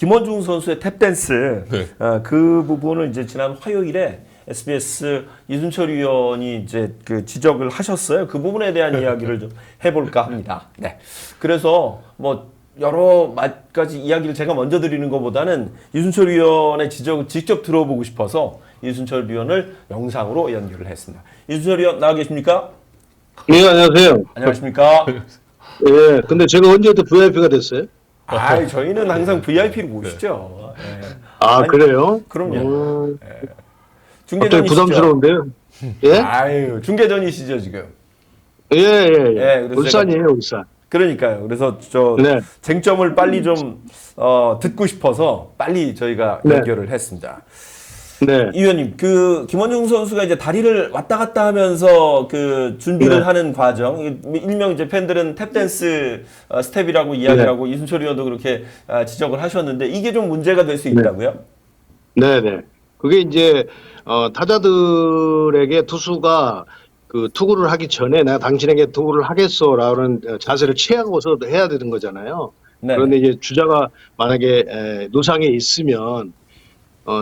김원중 선수의 탭댄스 네. 그 부분을 이제 지난 화요일에 SBS 이순철 위원이 이제 그 지적을 하셨어요. 그 부분에 대한 이야기를 좀 해볼까 합니다. 네. 그래서 뭐 여러 가지 이야기를 제가 먼저 드리는 것보다는 이순철 위원의 지적을 직접 들어보고 싶어서 이순철 위원을 영상으로 연결을 했습니다. 이순철 위원 나와 계십니까? 네, 안녕하세요. 안녕하십니까? 예, 근데 제가 언제부터 VIP가 됐어요? 아, 저희는 항상 VIP로 모시죠. 예. 아, 아니, 그래요? 그럼요. 갑자기 중계전이시죠? 부담스러운데요? 예? 아유, 중계전이시죠 지금? 예, 예, 예. 그래서 울산이에요, 울산. 그러니까요. 그래서 저 네. 쟁점을 빨리 좀 듣고 싶어서 빨리 저희가 네. 연결을 했습니다. 네. 이 위원님, 그 김원중 선수가 이제 다리를 왔다 갔다 하면서 그 준비를 네. 하는 과정, 일명 이제 팬들은 탭댄스 스텝이라고 이야기를 네. 하고 이순철 위원도 그렇게 지적을 하셨는데 이게 좀 문제가 될 수 있다고요? 네, 네. 그게 이제, 타자들에게 투수가 그 투구를 하기 전에 내가 당신에게 투구를 하겠소라는 자세를 취하고서 해야 되는 거잖아요. 네. 그런데 이제 주자가 만약에 노상에 있으면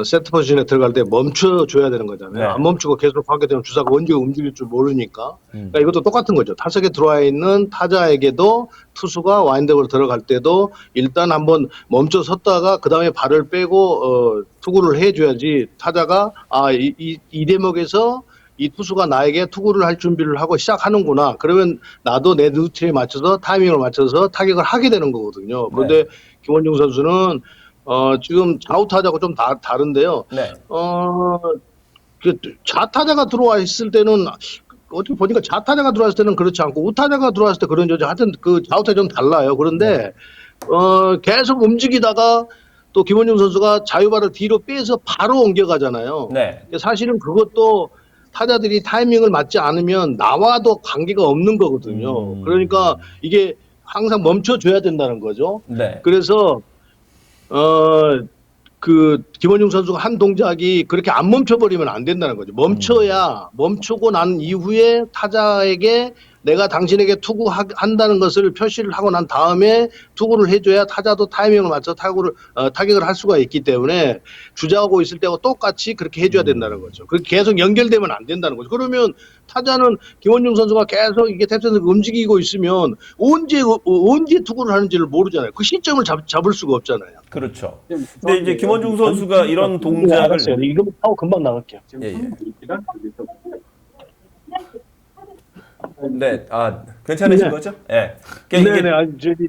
세트 포지션에 들어갈 때 멈춰줘야 되는 거잖아요. 네. 안 멈추고 계속 하게 되면 주자가 언제 움직일 줄 모르니까. 그러니까 이것도 똑같은 거죠. 타석에 들어와 있는 타자에게도 투수가 와인드업으로 들어갈 때도 일단 한번 멈춰 섰다가 그 다음에 발을 빼고 투구를 해줘야지 타자가 이 대목에서 이 투수가 나에게 투구를 할 준비를 하고 시작하는구나. 그러면 나도 내 루틴에 맞춰서 타이밍을 맞춰서 타격을 하게 되는 거거든요. 그런데 김원중 선수는 지금 좌우타자하고 좀 다른데요. 네. 그 좌타자가 들어와 있을 때는 어떻게 보니까 좌타자가 들어왔을 때는 그렇지 않고 우타자가 들어왔을 때 그런 거죠. 하여튼 그 좌우타자 좀 달라요. 그런데 계속 움직이다가 또 김원중 선수가 자유발을 뒤로 빼서 바로 옮겨가잖아요. 네. 사실은 그것도 타자들이 타이밍을 맞지 않으면 나와도 관계가 없는 거거든요. 그러니까 이게 항상 멈춰줘야 된다는 거죠. 네. 그래서 그 김원중 선수가 한 동작이 그렇게 안 멈춰버리면 안 된다는 거죠. 멈추고 난 이후에 타자에게 내가 당신에게 투구한다는 것을 표시를 하고 난 다음에 투구를 해줘야 타자도 타이밍을 맞춰 타격을 할 수가 있기 때문에 주자하고 있을 때하고 똑같이 그렇게 해줘야 된다는 거죠. 그렇게 계속 연결되면 안 된다는 거죠. 그러면 타자는 김원중 선수가 계속 이게 탭댄스가 움직이고 있으면 언제 투구를 하는지를 모르잖아요. 그 시점을 잡을 수가 없잖아요. 그렇죠. 근데 이제 김원중 선수가 이런 동작을 이거 하고 금방 나갈게요. 예, 예. 네, 괜찮으신 네. 거죠? 예. 그러니까 이게 네네, 저기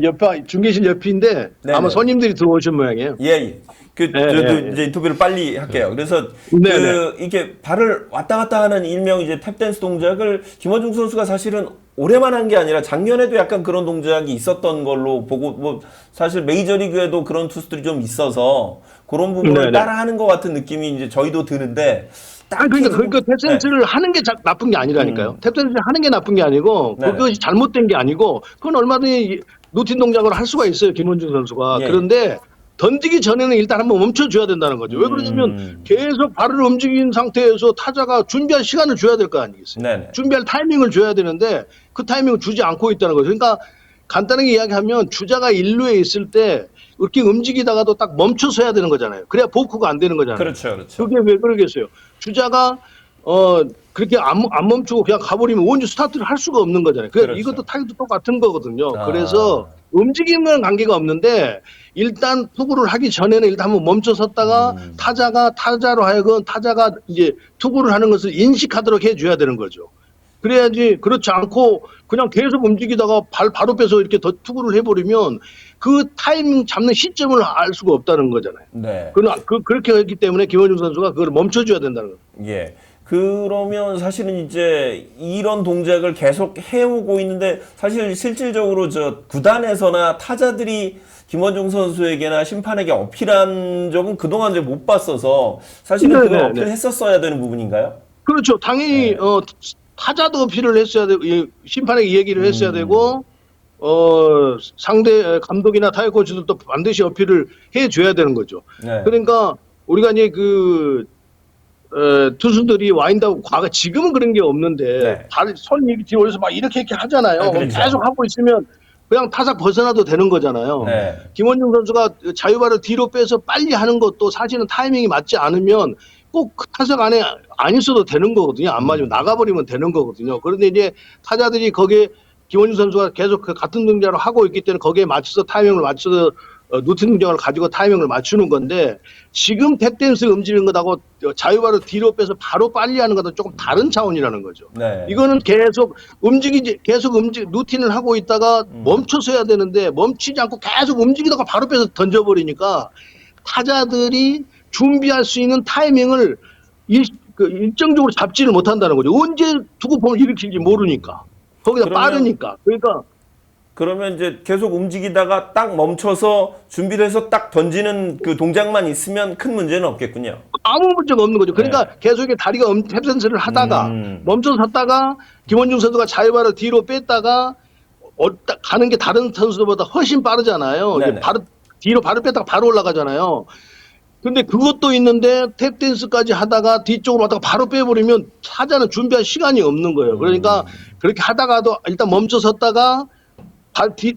옆에 중계실 옆인데 네네. 아마 손님들이 들어오신 모양이에요. 예. 저도 예. 이제 인터뷰를 빨리 할게요. 그래서 네네. 이게 발을 왔다 갔다 하는 일명 이제 탭댄스 동작을 김원중 선수가 사실은 올해만 한 게 아니라 작년에도 약간 그런 동작이 있었던 걸로 보고 뭐 사실 메이저리그에도 그런 투수들이 좀 있어서 그런 부분을 네네. 따라하는 것 같은 느낌이 이제 저희도 드는데 그러니까 탭댄스를 하는 게 나쁜 게 아니라니까요. 탭댄스를 하는 게 나쁜 게 아니고 네네. 그것이 잘못된 게 아니고 그건 얼마든지 루틴 동작을 할 수가 있어요. 김원중 선수가. 예. 그런데 던지기 전에는 일단 한번 멈춰줘야 된다는 거죠. 왜 그러냐면 계속 발을 움직인 상태에서 타자가 준비할 시간을 줘야 될 거 아니겠어요. 네네. 준비할 타이밍을 줘야 되는데 그 타이밍을 주지 않고 있다는 거죠. 그러니까 간단하게 이야기하면 주자가 1루에 있을 때 이렇게 움직이다가도 딱 멈춰서 해야 되는 거잖아요. 그래야 보크가 안 되는 거잖아요. 그렇죠. 그게 왜 그러겠어요? 주자가 그렇게 안 멈추고 그냥 가버리면 원주 스타트를 할 수가 없는 거잖아요. 그렇죠. 이것도 타격도 똑같은 거거든요. 그래서 움직임은 관계가 없는데 일단 투구를 하기 전에는 일단 한번 멈춰 섰다가 타자로 하여금 타자가 이제 투구를 하는 것을 인식하도록 해줘야 되는 거죠. 그래야지 그렇지 않고 그냥 계속 움직이다가 바로 빼서 이렇게 더 투구를 해버리면 그 타이밍 잡는 시점을 알 수가 없다는 거잖아요. 네. 그렇게 했기 때문에 김원중 선수가 그걸 멈춰줘야 된다는 거예요. 예. 그러면 사실은 이제 이런 동작을 계속 해오고 있는데 사실 실질적으로 저 구단에서나 타자들이 김원중 선수에게나 심판에게 어필한 적은 그동안 이제 못 봤어서 사실은 그걸 어필했었어야 되는 부분인가요? 그렇죠. 당연히 타자도 어필을 했어야 되고 심판에게 얘기를 했어야 되고 상대 감독이나 타격 코치들도 반드시 어필을 해줘야 되는 거죠. 네. 그러니까 우리가 이제 투수들이 와인드하고 지금은 그런 게 없는데 손 뒤에 올려서 막 이렇게 하잖아요. 그렇죠. 계속 하고 있으면 그냥 타석 벗어나도 되는 거잖아요. 네. 김원중 선수가 자유발을 뒤로 빼서 빨리 하는 것도 사실은 타이밍이 맞지 않으면 꼭 그 타석 안에 안 있어도 되는 거거든요. 안 맞으면 나가버리면 되는 거거든요. 그런데 이제 타자들이 거기에 김원중 선수가 계속 그 같은 동작을 하고 있기 때문에 거기에 맞춰서 타이밍을 맞춰서 루틴 동작을 가지고 타이밍을 맞추는 건데 지금 탭댄스를 움직이는 것하고 자유발을 뒤로 빼서 바로 빨리 하는 것은 조금 다른 차원이라는 거죠. 네. 이거는 계속 루틴을 하고 있다가 멈춰서 해야 되는데 멈추지 않고 계속 움직이다가 바로 빼서 던져버리니까 타자들이 준비할 수 있는 타이밍을 일정적으로 잡지를 못한다는 거죠. 언제 투구폼을 일으킬지 모르니까. 거기다 빠르니까. 그러니까 그러면 이제 계속 움직이다가 딱 멈춰서 준비를 해서 딱 던지는 그 동작만 있으면 큰 문제는 없겠군요. 아무 문제가 없는 거죠. 그러니까 계속 다리가 탭센스를 하다가 멈춰서 섰다가 김원중 선수가 자유발을 뒤로 뺐다가 가는 게 다른 선수들보다 훨씬 빠르잖아요. 바로 뒤로 바로 뺐다가 바로 올라가잖아요. 근데 그것도 있는데 탭댄스까지 하다가 뒤쪽으로 왔다가 바로 빼버리면 타자는 준비할 시간이 없는 거예요. 그러니까 그렇게 하다가도 일단 멈춰 섰다가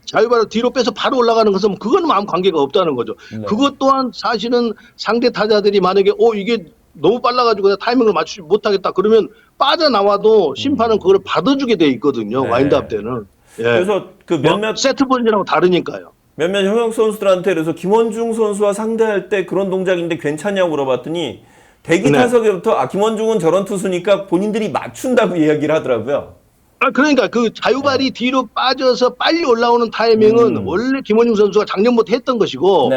자유발을 뒤로 빼서 바로 올라가는 것은 그건 아무 관계가 없다는 거죠. 그것 또한 사실은 상대 타자들이 만약에 이게 너무 빨라가지고 내가 타이밍을 맞추지 못하겠다 그러면 빠져나와도 심판은 그걸 받아주게 돼 있거든요. 와인드업 때는. 예. 그래서 그 몇몇 세트 포지션하고 다르니까요. 몇몇 현역 선수들한테 그래서 김원중 선수와 상대할 때 그런 동작인데 괜찮냐고 물어봤더니 대기 타석에부터 김원중은 저런 투수니까 본인들이 맞춘다고 이야기를 하더라고요. 그러니까 그 자유발이 뒤로 빠져서 빨리 올라오는 타이밍은 원래 김원중 선수가 작년부터 했던 것이고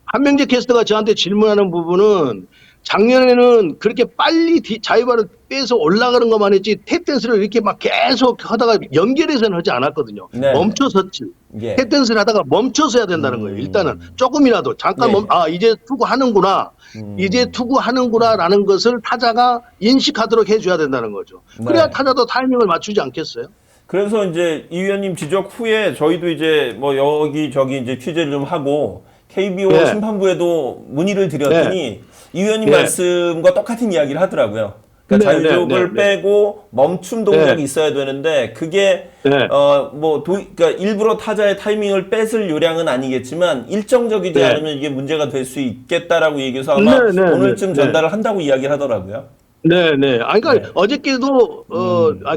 한명재 캐스터가 저한테 질문하는 부분은 작년에는 그렇게 빨리 자유발을 빼서 올라가는 것만 했지 탭댄스를 이렇게 막 계속 하다가 연결해서는 하지 않았거든요. 멈춰섰지. 탭댄스를 하다가 멈춰서 해야 된다는 거예요. 일단은 조금이라도 잠깐 이제 투구하는구나. 이제 투구하는구나라는 것을 타자가 인식하도록 해줘야 된다는 거죠. 그래야 타자도 타이밍을 맞추지 않겠어요? 그래서 이제 이 위원님 지적 후에 저희도 이제 뭐 여기저기 이제 취재를 좀 하고 KBO 심판부에도 문의를 드렸더니 이 위원님 말씀과 똑같은 이야기를 하더라고요. 그러니까 자유족을 빼고 멈춤 동작이 있어야 되는데 그게 그러니까 일부러 타자의 타이밍을 뺏을 요량은 아니겠지만 일정적이지 않으면 이게 문제가 될 수 있겠다라고 얘기해서 아마 오늘쯤 전달을 한다고 이야기를 하더라고요. 그러니까 어저께도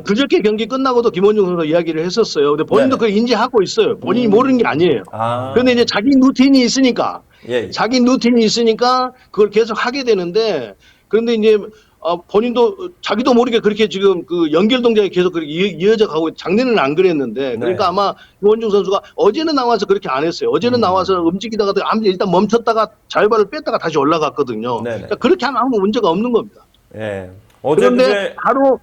그저께 경기 끝나고도 김원중 선수가 이야기를 했었어요. 근데 본인도 그걸 인지하고 있어요. 본인이 모르는 게 아니에요. 그런데 이제 자기 루틴이 있으니까 자기 루틴이 있으니까 그걸 계속 하게 되는데 그런데 이제 본인도 자기도 모르게 그렇게 지금 그 연결 동작이 계속 그렇게 이어져 가고 작년에는 안 그랬는데 그러니까 아마 김원중 선수가 어제는 나와서 그렇게 안 했어요. 어제는 나와서 움직이다가 일단 멈췄다가 자유발을 뺐다가 다시 올라갔거든요. 그러니까 그렇게 하면 아무 문제가 없는 겁니다. 그런데 바로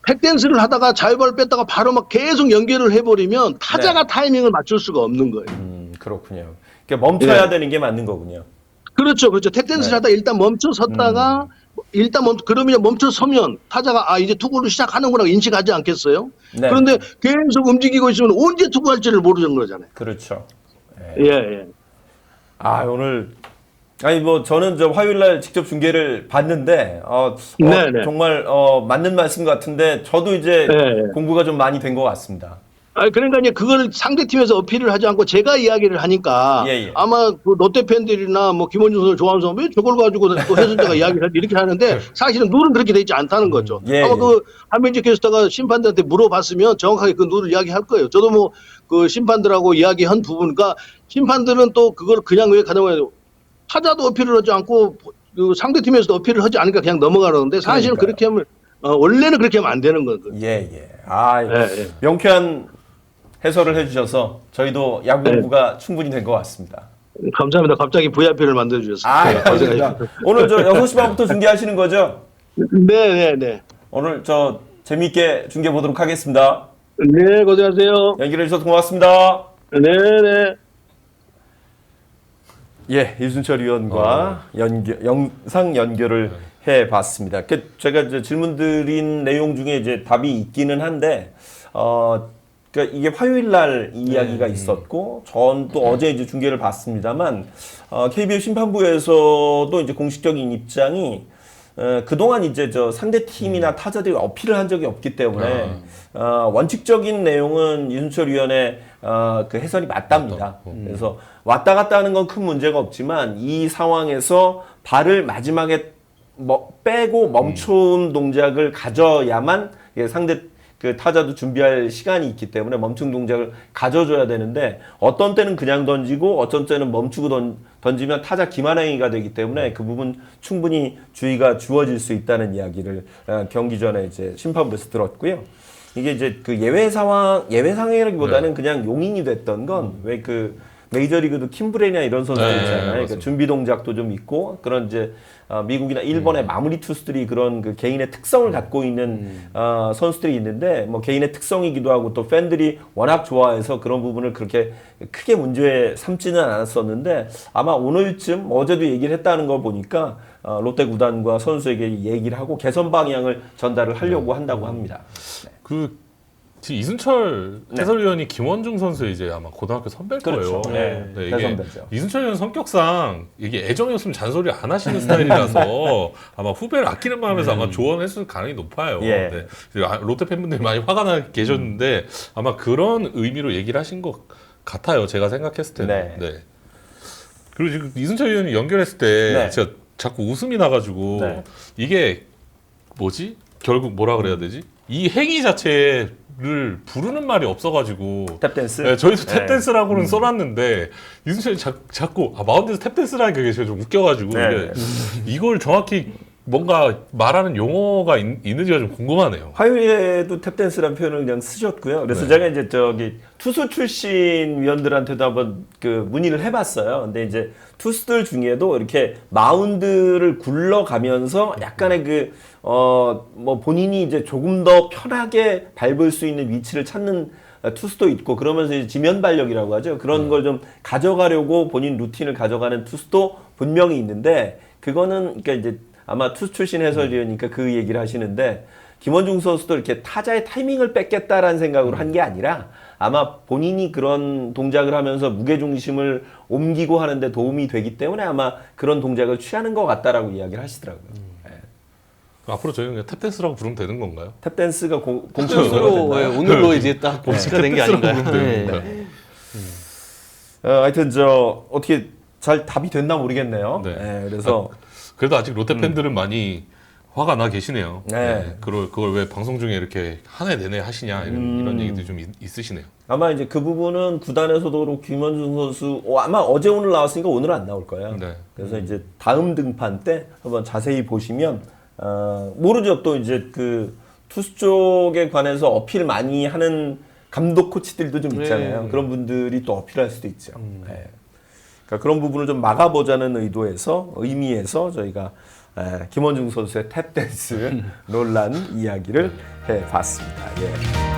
팩댄스를 하다가 자유발을 뺐다가 바로 막 계속 연결을 해버리면 타자가 타이밍을 맞출 수가 없는 거예요. 그렇군요. 그러니까 멈춰야 되는 게 맞는 거군요. 그렇죠. 탭댄스를 하다가 일단 멈춰 섰다가 그러면 멈춰 서면 타자가 이제 투구를 시작하는구나 인식하지 않겠어요? 그런데 계속 움직이고 있으면 언제 투구할지를 모르는 거잖아요. 그렇죠. 오늘 저는 화요일 날 직접 중계를 봤는데 정말 맞는 말씀 같은데 저도 이제 공부가 좀 많이 된 것 같습니다. 그러니까 이제 그걸 상대팀에서 어필을 하지 않고 제가 이야기를 하니까 아마 그 롯데 팬들이나 뭐 김원중 선수를 좋아하는 사람 왜 저걸 가지고 또 해설자가 이야기를 이렇게 하는데 사실은 룰은 그렇게 돼 있지 않다는 거죠. 아마 그 한명재 캐스터가 심판들한테 물어봤으면 정확하게 그 룰을 이야기할 거예요. 저도 뭐 그 심판들하고 이야기한 부분, 그러니까 심판들은 또 그걸 그냥 왜 가능해요? 타자도 어필을 하지 않고 그 상대팀에서도 어필을 하지 않으니까 그냥 넘어가는데 사실은 그렇게 하면 원래는 그렇게 하면 안 되는 거거든요. 명쾌한 해설을 해주셔서 저희도 야구 공부가 충분히 된 것 같습니다. 감사합니다. 갑자기 VIP를 만들어주셨어요. 감사합니다. 오늘 6시 반부터 중계하시는 거죠? 네네네. 오늘 재미있게 중계 보도록 하겠습니다. 네, 고생하세요. 연결해 주셔서 고맙습니다. 네네. 이순철 위원과 영상 연결을 해봤습니다. 제가 이제 질문 드린 내용 중에 이제 답이 있기는 한데, 그러니까 이게 화요일 날 이야기가 있었고, 전 또 어제 이제 중계를 봤습니다만, KBO 심판부에서도 이제 공식적인 입장이 그동안 이제 상대 팀이나 타자들이 어필을 한 적이 없기 때문에 원칙적인 내용은 이순철 위원의 그 해설이 맞답니다. 그래서 왔다 갔다 하는 건 큰 문제가 없지만 이 상황에서 발을 마지막에 빼고 멈춤 동작을 가져야만 상대 그 타자도 준비할 시간이 있기 때문에 멈춤 동작을 가져줘야 되는데 어떤 때는 그냥 던지고 어떤 때는 멈추고 던지면 타자 기만행위가 되기 때문에 그 부분 충분히 주의가 주어질 수 있다는 이야기를 경기 전에 이제 심판부에서 들었고요. 이게 이제 그 예외 상황이라기보다는 그냥 용인이 됐던 건 왜 그 메이저리그도 킴브레이나 이런 선수들 있잖아요. 그러니까 준비 동작도 좀 있고 그런 이제 미국이나 일본의 마무리 투수들이 그런 그 개인의 특성을 갖고 있는 선수들이 있는데 뭐 개인의 특성이기도 하고 또 팬들이 워낙 좋아해서 그런 부분을 그렇게 크게 문제 삼지는 않았었는데 아마 오늘쯤 어제도 얘기를 했다는 거 보니까 롯데 구단과 선수에게 얘기를 하고 개선 방향을 전달을 하려고 한다고 합니다. 네. 그 지금 이순철 해설위원이 김원중 선수 이제 아마 고등학교 선배일 그렇죠. 거예요. 네. 네, 이게 대선배죠. 이순철 위원 성격상 이게 애정이 없으면 잔소리 안 하시는 스타일이라서 아마 후배를 아끼는 마음에서 아마 조언했을 가능성이 높아요. 예. 네. 롯데 팬분들이 많이 화가 나 계셨는데 아마 그런 의미로 얘기를 하신 것 같아요. 제가 생각했을 때는. 네. 그리고 지금 이순철 위원이 연결했을 때 제가 자꾸 웃음이 나가지고 이게 뭐지? 결국 뭐라 그래야 되지? 이 행위 자체를 부르는 말이 없어가지고 탭댄스? 네, 저희도 탭댄스라고는 써놨는데 이순철이 자꾸 마운드에서 탭댄스라는 게 제가 좀 웃겨가지고 이걸 정확히 뭔가 말하는 용어가 있는지가 좀 궁금하네요. 화요일에도 탭댄스라는 표현을 그냥 쓰셨고요. 그래서 제가 이제 투수 출신 위원들한테도 한번 그 문의를 해봤어요. 근데 이제 투수들 중에도 이렇게 마운드를 굴러가면서 약간의 뭐 본인이 이제 조금 더 편하게 밟을 수 있는 위치를 찾는 투수도 있고 그러면서 이제 지면발력이라고 하죠. 그런 걸 좀 가져가려고 본인 루틴을 가져가는 투수도 분명히 있는데 그거는 그러니까 이제 아마 투수 출신 해설위원이니까 그 얘기를 하시는데 김원중 선수도 이렇게 타자의 타이밍을 뺏겠다라는 생각으로 한 게 아니라 아마 본인이 그런 동작을 하면서 무게중심을 옮기고 하는데 도움이 되기 때문에 아마 그런 동작을 취하는 것 같다라고 이야기를 하시더라고요. 앞으로 저희는 그냥 탭댄스라고 부르면 되는 건가요? 탭댄스가 공식으로 오늘로 이제 딱 공식화 된 게 아닌가요? 하여튼 어떻게 잘 답이 됐나 모르겠네요. 그래서 그래도 아직 롯데 팬들은 많이 화가 나 계시네요. 그걸 왜 방송 중에 이렇게 한 해 내내 하시냐 이런 얘기도 좀 있으시네요. 아마 이제 그 부분은 구단에서도 김원중 선수 아마 어제 오늘 나왔으니까 오늘은 안 나올 거예요. 그래서 이제 다음 등판 때 한번 자세히 보시면 모르죠. 또 이제 그 투수 쪽에 관해서 어필 많이 하는 감독 코치들도 좀 있잖아요. 그런 분들이 또 어필할 수도 있죠. 그러니까 그런 부분을 좀 막아보자는 의미에서 저희가 김원중 선수의 탭댄스 논란 이야기를 해봤습니다.